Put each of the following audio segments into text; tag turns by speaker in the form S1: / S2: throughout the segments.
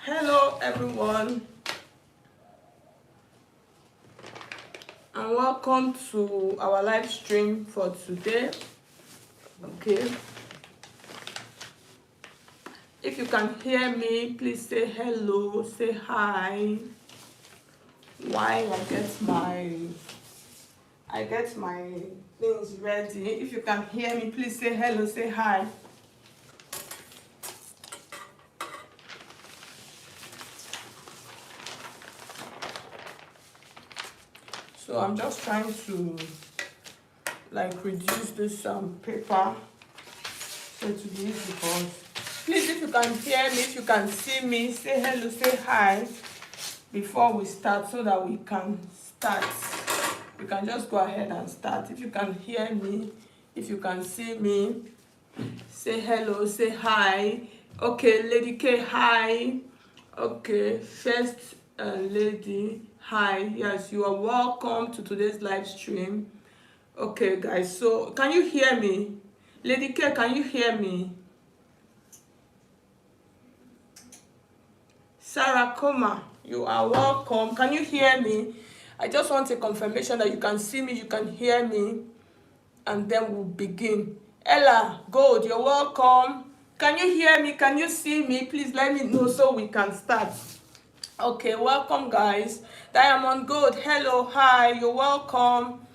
S1: Hello everyone and welcome to our live stream for today. Okay, if you can hear me, please say hello, say hi while I get my things ready. If you can hear me, please say hello, say hi. So I'm just trying to reduce this paper so it will be easy for us. Please, if you can hear me, if you can see me, say hello, say hi before we start so that we can start. We can just go ahead and start. If you can hear me, if you can see me, say hello, say hi. Okay, Lady K, hi. Okay, first lady, hi. Yes, you are welcome to today's live stream. Okay, guys, so can you hear me? Lady K, can you hear me? Sarah Koma, you are welcome. Can you hear me? I just want a confirmation that you can see me, you can hear me, and then we'll begin. Ella Gold, you're welcome. Can you hear me? Can you see me? Please let me know so we can start. Okay, welcome guys. Diamond Gold, hello, hi, you're welcome.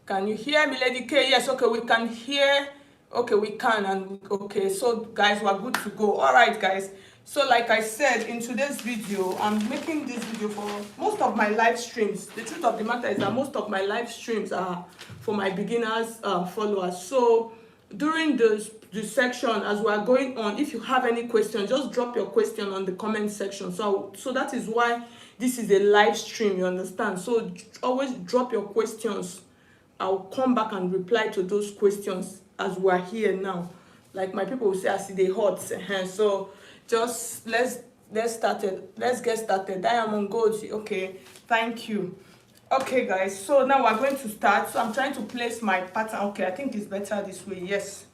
S1: Can you hear me, Lady K? Yes, okay, we can hear. Okay, we can, and okay, so guys, we're good to go. All right, guys. So like I said, in today's video, I'm making this video for most of my live streams. The truth of the matter is that most of my live streams are for my beginners followers. So during the section as we are going on, if you have any questions, just drop your question on the comment section. So that is why this is a live stream, you understand? So always drop your questions. I'll come back and reply to those questions as we're here now. Like my people will say, I see they hot. So just let's start it. Let's get started. Diamond Gold, okay, thank you. Okay guys, so now we're going to start. So I'm trying to place my pattern. Okay, I think it's better this way. Yes.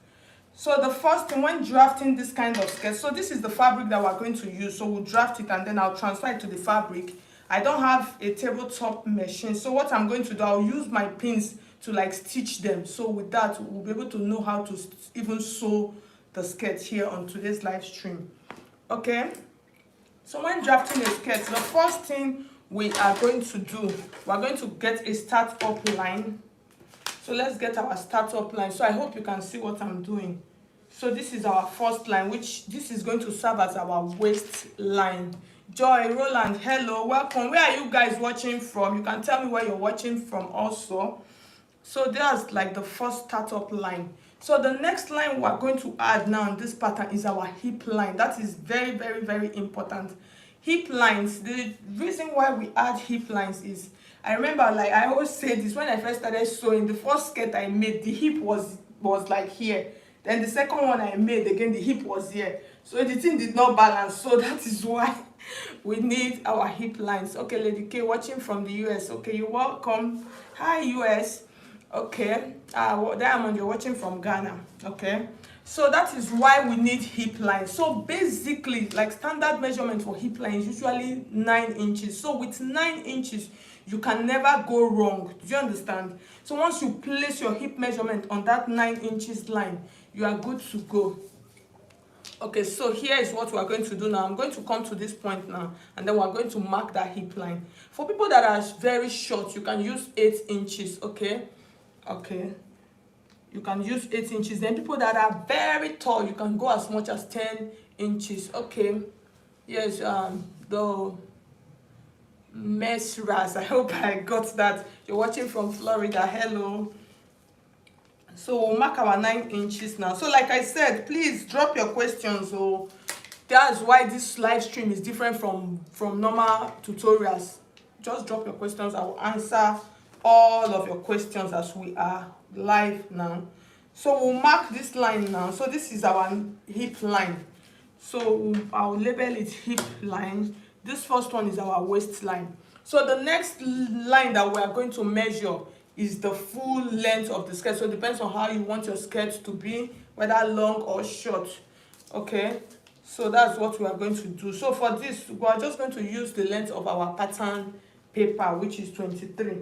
S1: So the first thing when drafting this kind of skirt, so this is the fabric that we're going to use. So we'll draft it and then I'll transfer it to the fabric. I don't have a tabletop machine, so what I'm going to do, I'll use my pins to stitch them. So with that, we'll be able to know how to even sew the skirt here on today's live stream. Okay, so when drafting a skirt, the first thing we are going to do, we're going to get a start up line. So let's get our start up line. So I hope you can see what I'm doing. So this is our first line, which this is going to serve as our waist line. Joy, Roland, hello, welcome. Where are you guys watching from? You can tell me where you're watching from also. So that's the first startup line. So the next line we're going to add now in this pattern is our hip line. That is very, very, very important. Hip lines, the reason why we add hip lines is, I remember I always say this, when I first started sewing, the first skirt I made, the hip was like here. Then the second one I made, again, the hip was here. So the thing did not balance. So that is why we need our hip lines. Okay, Lady K watching from the US. Okay, you're welcome. Hi, US. Okay, Diamond, you're watching from Ghana. Okay, so that is why we need hip lines. So basically, standard measurement for hip line is usually 9 inches. So with 9 inches, you can never go wrong. Do you understand? So once you place your hip measurement on that 9 inches line, you are good to go. Okay, so here is what we are going to do now. I'm going to come to this point now, and then we're going to mark that hip line. For people that are very short, you can use 8 inches. Okay, you can use 8 inches. Then people that are very tall, you can go as much as 10 inches. Okay, yes, the Mesras, I hope I got that. You're watching from Florida, hello. So we'll mark our 9 inches now. So like I said, please drop your questions. So that's why this live stream is different from normal tutorials. Just drop your questions. I will answer all of your questions as we are live now. So we'll mark this line now. So this is our hip line. So I'll label it hip line. This first one is our waistline. So the next line that we are going to measure is the full length of the skirt. So it depends on how you want your skirt to be, whether long or short. Okay, So that's what we are going to do. So for this, we are just going to use the length of our pattern paper, which is 23.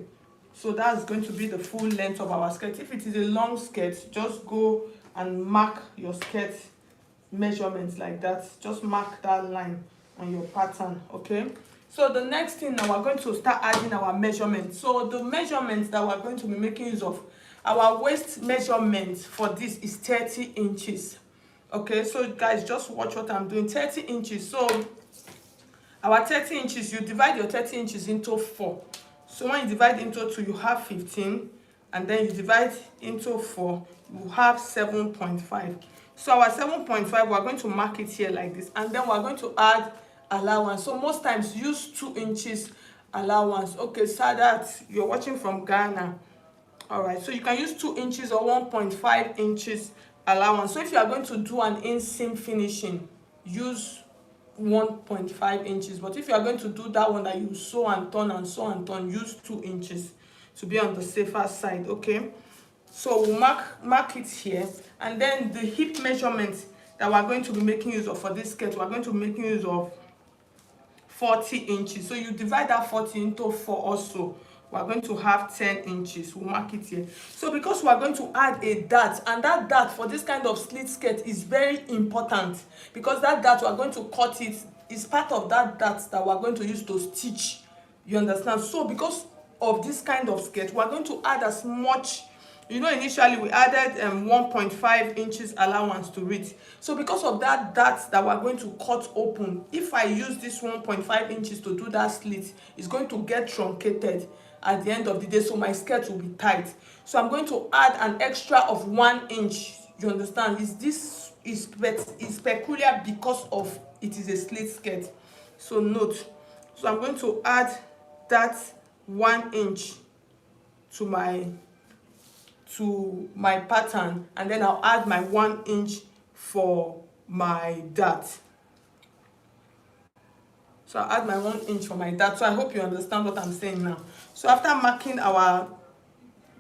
S1: So that's going to be the full length of our skirt. If it is a long skirt, just go and mark your skirt measurements like that. Just mark that line on your pattern, okay? So the next thing now, we're going to start adding our measurements. So the measurements that we're going to be making use of, our waist measurement for this is 30 inches. Okay, so guys, just watch what I'm doing. 30 inches. So our 30 inches, you divide your 30 inches into 4. So when you divide into 2, you have 15. And then you divide into 4, you have 7.5. So our 7.5, we're going to mark it here like this. And then we're going to add allowance. So most times use 2 inches allowance. Okay, Sadat, you're watching from Ghana. All right, so you can use 2 inches or 1.5 inches allowance. So if you are going to do an inseam finishing, use 1.5 inches. But if you are going to do that one that you sew and turn and sew and turn, use 2 inches to be on the safer side, okay? So we'll mark it here. And then the hip measurement that we're going to be making use of for this skirt, we're going to be making use of 40 inches. So you divide that 40 into 4 also. We're going to have 10 inches. We'll mark it here. So because we're going to add a dart, and that dart for this kind of slit skirt is very important, because that dart we're going to cut it is part of that dart that we're going to use to stitch. You understand? So because of this kind of skirt, we're going to add as much. You know, initially we added 1.5 inches allowance to it. So because of that dart that we're going to cut open, if I use this 1.5 inches to do that slit, it's going to get truncated at the end of the day, so my skirt will be tight. So I'm going to add an extra of 1 inch. You understand? This is peculiar because of it is a slit skirt. So note. So I'm going to add that 1 inch to my pattern, and then I'll add my 1 inch for my dart. So I'll add my 1 inch for my dart. So I hope you understand what I'm saying now. So after marking our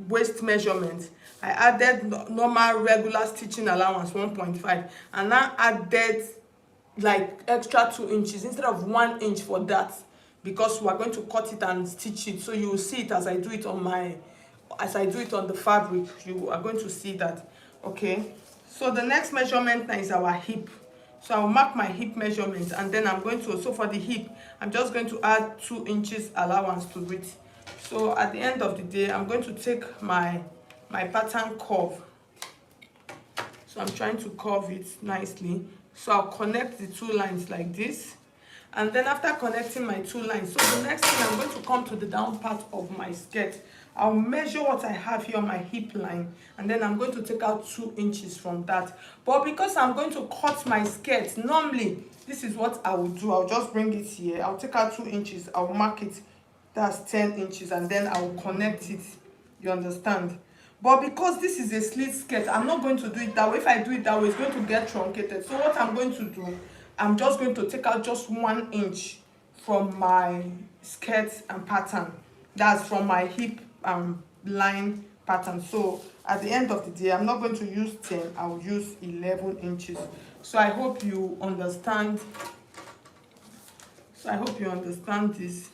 S1: waist measurement, I added normal regular stitching allowance 1.5, and now added like extra 2 inches instead of 1 inch for that, because we're going to cut it and stitch it. So you will see it as I do it on the fabric. You are going to see that. Okay, so the next measurement now is our hip. So I'll mark my hip measurement, and then I'm going to, so for the hip, I'm just going to add 2 inches allowance to it. So at the end of the day, I'm going to take my pattern curve. So I'm trying to curve it nicely. So I'll connect the 2 lines like this. And then after connecting my 2 lines, so the next thing, I'm going to come to the down part of my skirt. I'll measure what I have here on my hip line, and then I'm going to take out 2 inches from that. But because I'm going to cut my skirt, normally this is what I will do. I'll just bring it here. I'll take out 2 inches. I'll mark it. That's 10 inches, and then I will connect it. You understand? But because this is a slit skirt, I'm not going to do it that way. If I do it that way, it's going to get truncated. So what I'm going to do, I'm just going to take out just 1 inch from my skirt and pattern. That's from my hip line pattern. So at the end of the day, I'm not going to use 10, I will use 11 inches. So I hope you understand. So I hope you understand this.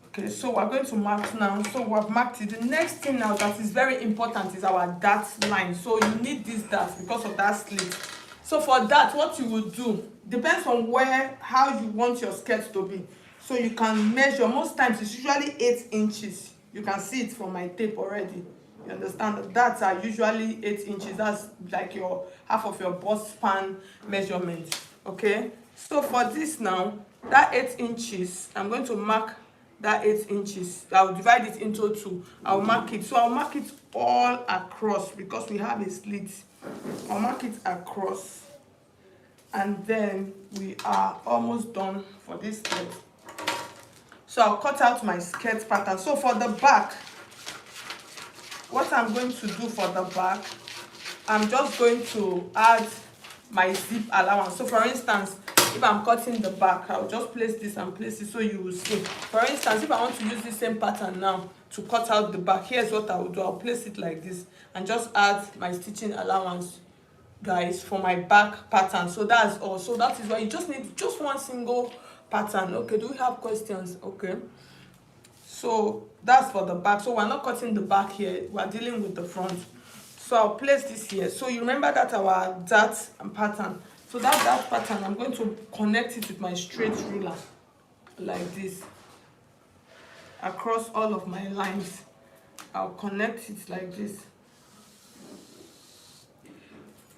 S1: Okay, so we're going to mark now. So we've marked it. The next thing now that is very important is our dart line. So you need this dart because of that slit. So for that, what you will do depends on how you want your skirt to be. So you can measure. Most times it's usually 8 inches. You can see it from my tape already. You understand? The darts are usually 8 inches. That's like your half of your bust span measurement. Okay. So for this now, that 8 inches, I'm going to mark that 8 inches. I'll divide it into 2. I'll mark it. So I'll mark it all across because we have a slit. I'll mark it across, and then we are almost done for this skirt. So I'll cut out my skirt pattern. So for the back, what I'm going to do for the back, I'm just going to add my zip allowance. So for instance, if I'm cutting the back, I'll just place this and place it so you will see. For instance, if I want to use the same pattern now to cut out the back, here's what I will do. I'll place it like this and just add my stitching allowance, guys, for my back pattern. So that's all. So that is why you just need just one single pattern. Okay, do we have questions? Okay, so that's for the back. So we're not cutting the back here, we're dealing with the front. So I'll place this here. So you remember that our dart and pattern. So that pattern, I'm going to connect it with my straight ruler like this across all of my lines. I'll connect it like this.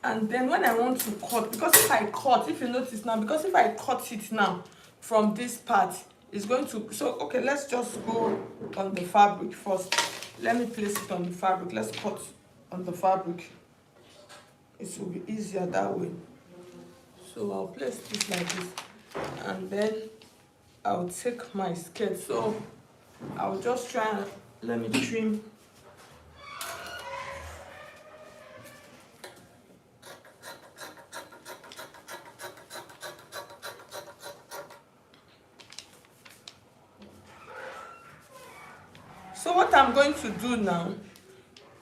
S1: And then when I want to cut, because if I cut, if you notice now, because if I cut it now from this part, it's going to, so okay, let's just go on the fabric first. Let me place it on the fabric. Let's cut on the fabric. It will be easier that way. So I'll place this like this, and then I'll take my skirt. So I'll just try and let me trim. So what I'm going to do now,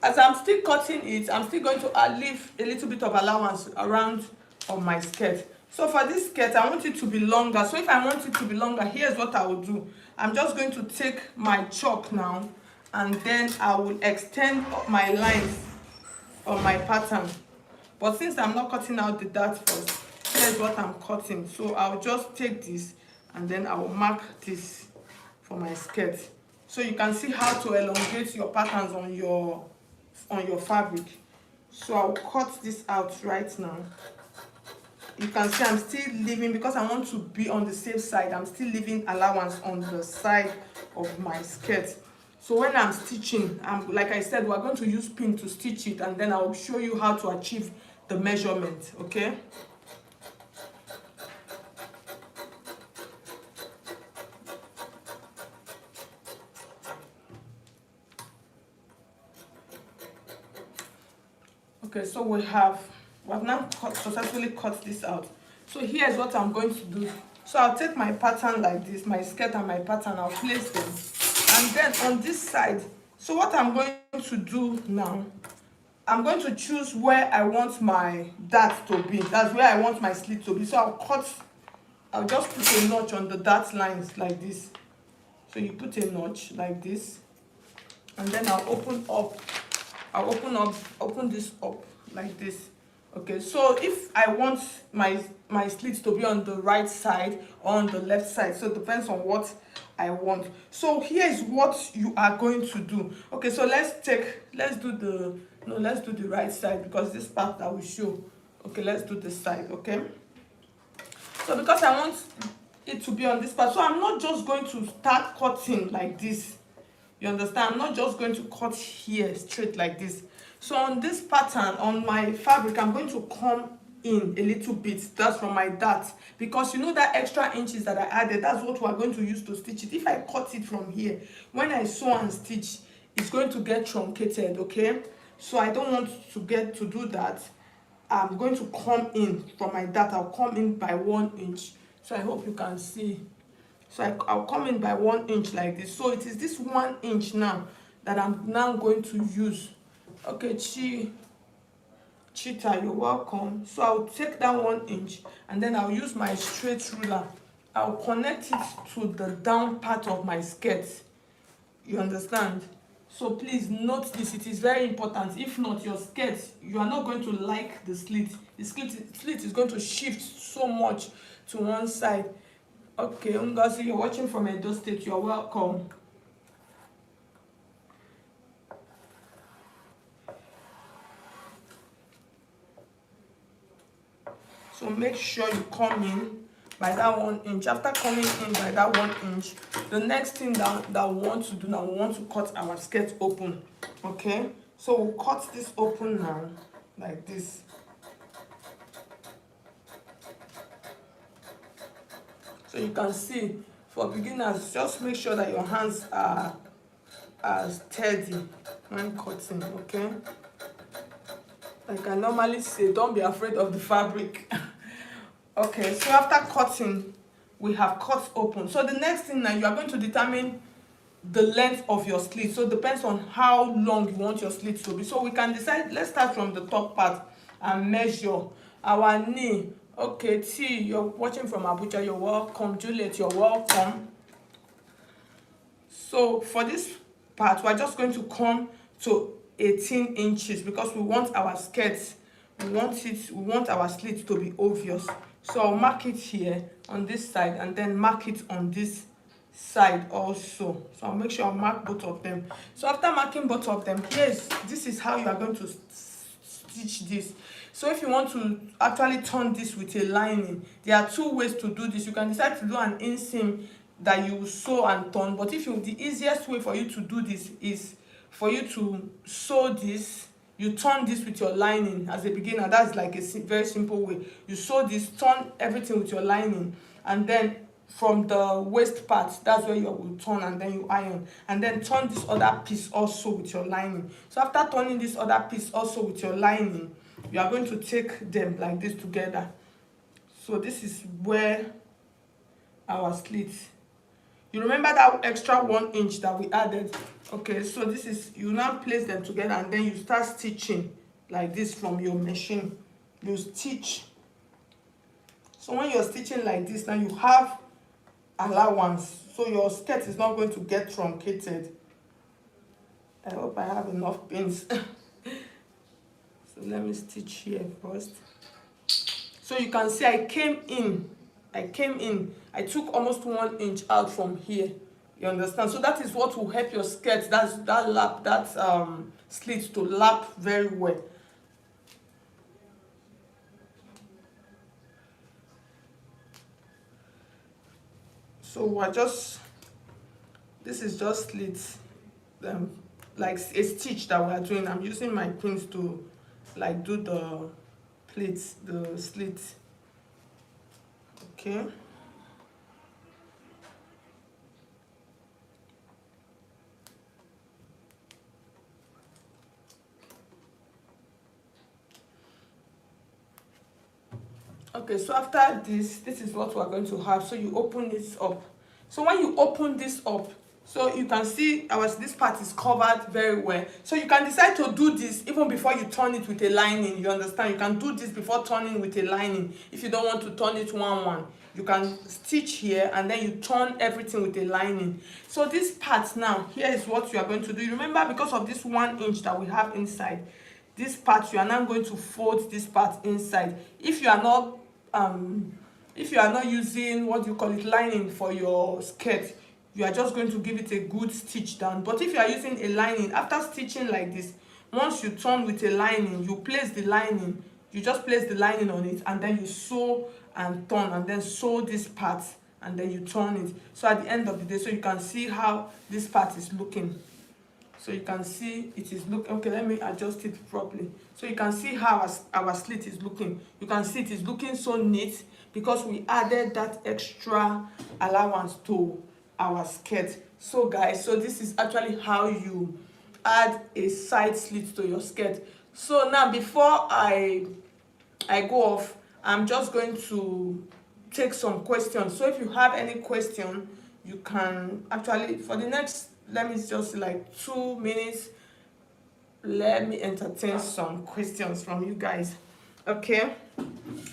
S1: as I'm still cutting it, I'm still going to leave a little bit of allowance around on my skirt. So for this skirt, I want it to be longer. So if I want it to be longer, here's what I will do. I'm just going to take my chalk now, and then I will extend my lines on my pattern. But since I'm not cutting out the dart first, here's what I'm cutting. So I'll just take this, and then I will mark this for my skirt. So you can see how to elongate your patterns on your fabric. So I'll cut this out right now. You can see I'm still leaving, because I want to be on the safe side, I'm still leaving allowance on the side of my skirt. So when I'm stitching, like I said, we're going to use pin to stitch it, and then I'll show you how to achieve the measurement, okay? Okay, so we have now successfully cut this out. So here's what I'm going to do. So I'll take my pattern like this, my skirt and my pattern, I'll place them. And then on this side, so what I'm going to do now, I'm going to choose where I want my dart to be. That's where I want my slit to be. So I'll just put a notch on the dart lines like this. So you put a notch like this, and then I'll open this up like this. Okay, so if I want my slits to be on the right side or on the left side, so it depends on what I want. So here is what you are going to do. Okay, so let's do the right side, because this part that will show. Okay, let's do this side. Okay, so because I want it to be on this part, so I'm not just going to start cutting like this. You understand? I'm not just going to cut here straight like this. So on this pattern, on my fabric, I'm going to come in a little bit. That's from my dart, because you know that extra inches that I added, that's what we're going to use to stitch it. If I cut it from here, when I sew and stitch, it's going to get truncated, okay? So I don't want to do that. I'm going to come in from my dart. I'll come in by 1 inch. So I hope you can see. So I'll come in by 1 inch like this. So it is this 1 inch now that I'm now going to use. Okay, Cheetah, you're welcome. So I'll take that 1 inch, and then I'll use my straight ruler. I'll connect it to the down part of my skirt. You understand? So please note this, it is very important. If not, your skirt, you are not going to like the slit. The slit is going to shift so much to one side. Okay, Ngozi, you're watching from Edo State, you're welcome. So make sure you come in by that 1 inch. After coming in by that 1 inch, the next thing that we want to do now, we want to cut our skirt open. Okay, so we'll cut this open now like this. So you can see, for beginners, just make sure that your hands are steady when cutting, okay? Like I normally say, don't be afraid of the fabric. Okay, so after cutting, we have cut open. So the next thing now, you are going to determine the length of your slit. So it depends on how long you want your slit to be. So we can decide, let's start from the top part and measure our knee. Okay, T, you're watching from Abuja, you're welcome. Juliet, you're welcome. So for this part, we're just going to come to 18 inches because we want our skirts, we want our slit to be obvious. So I'll mark it here on this side and then mark it on this side also. So I'll make sure I mark both of them. So after marking both of them, this is how you are going to stitch this. So if you want to actually turn this with a lining, there are two ways to do this. You can decide to do an inseam that you sew and turn, but the easiest way for you to do this is for you to sew this, you turn this with your lining as a beginner. That's like a very simple way. You sew this, turn everything with your lining, and then from the waist part, that's where you will turn, and then you iron, and then turn this other piece also with your lining. So after turning this other piece also with your lining, you are going to take them like this together. So this is where our slit, you remember that extra 1 inch that we added? Okay, so this is, you now place them together and then you start stitching like this from your machine. You stitch. So when you're stitching like this, now you have allowance, so your skirt is not going to get truncated. I hope I have enough pins. So let me stitch here first. So you can see I came in, I took almost 1 inch out from here. You understand? So that is what will help your skirt, that slit to lap very well. So this is just slits, like a stitch that we are doing. I'm using my pins to like do the pleats, the slits. Okay. Okay, so after this is what we're going to have. So you open this up. So when you open this up, so you can see this part is covered very well. So you can decide to do this even before you turn it with a lining. You understand? You can do this before turning with a lining. If you don't want to turn it one, you can stitch here and then you turn everything with a lining. So this part now, here is what you are going to do. You remember, because of this 1 inch that we have inside, this part, you are now going to fold this part inside. If you are not using, what do you call it, lining for your skirt, you are just going to give it a good stitch down. But if you are using a lining, after stitching like this, once you turn with a lining, you place the lining, you just place the lining on it and then you sew and turn and then sew this part and then you turn it. So at the end of the day, so you can see how this part is looking. So you can see it is looking, okay, let me adjust it properly. So you can see how our slit is looking. You can see it is looking so neat because we added that extra allowance to our skirt. So guys, so this is actually how you add a side slit to your skirt. So now before I go off, I'm just going to take some questions. So if you have any question, you can actually, for the next, let me just like 2 minutes, let me entertain some questions from you guys. Okay,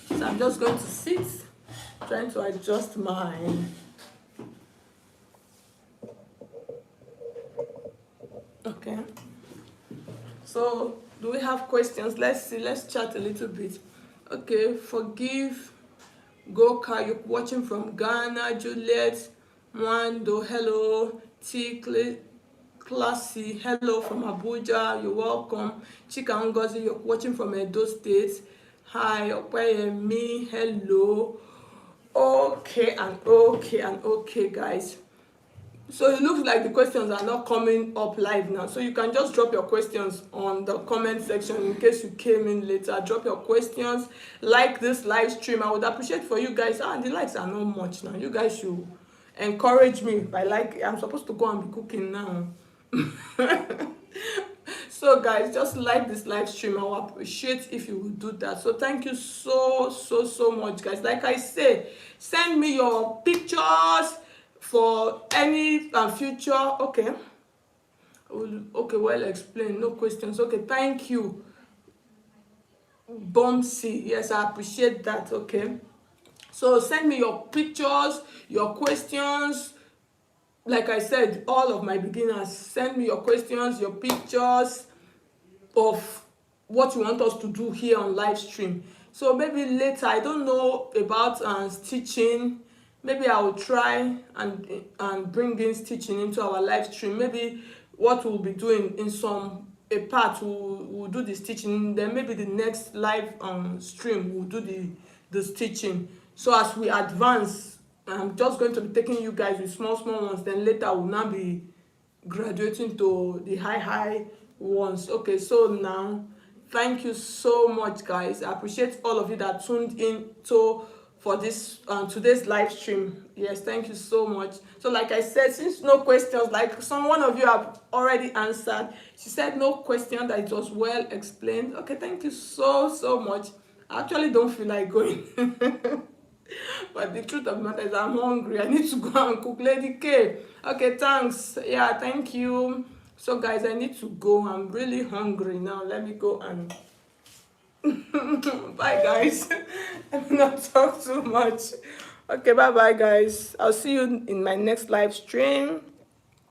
S1: so I'm just going to sit, trying to adjust my okay. So do we have questions? Let's see, let's chat a little bit. Okay, forgive Goka, you're watching from Ghana. Juliet Mwando, hello. T Classy, hello from Abuja, you're welcome. Chika Ngozi, you're watching from Edo State. Hi, Opayemi, hello. Okay, guys. So it looks like the questions are not coming up live now. So you can just drop your questions on the comment section in case you came in later. Drop your questions. Like this live stream. I would appreciate for you guys. The likes are not much now. You guys should encourage me by like. I'm supposed to go and be cooking now. So So guys, just like this live stream. I will appreciate if you will do that. So thank you so much, guys. Like I say, send me your pictures for any future. Okay. Okay, well explained. No questions. Okay, thank you. Bumpsy. Yes, I appreciate that. Okay. So send me your pictures, your questions. Like I said, all of my beginners, send me your questions, your pictures of what you want us to do here on live stream. So maybe later, I don't know about stitching. Maybe I will try and bring in stitching into our live stream. Maybe what we'll be doing in a part, we'll do the stitching, then maybe the next live stream we'll do the stitching. So as we advance, I'm just going to be taking you guys with small ones, then later we'll now be graduating to the high ones. Okay, so now thank you so much, guys. I appreciate all of you that tuned in for this today's live stream. Yes, thank you so much. So like I said, since no questions, like one of you have already answered, she said no question, that it was well explained. Okay, thank you so much. I actually don't feel like going. But the truth of the matter is I'm hungry. I need to go and cook. Lady K. Okay, thanks. Yeah, thank you. So guys, I need to go. I'm really hungry now. Let me go and bye guys. Let me not talk too much. Okay, bye guys. I'll see you in my next live stream.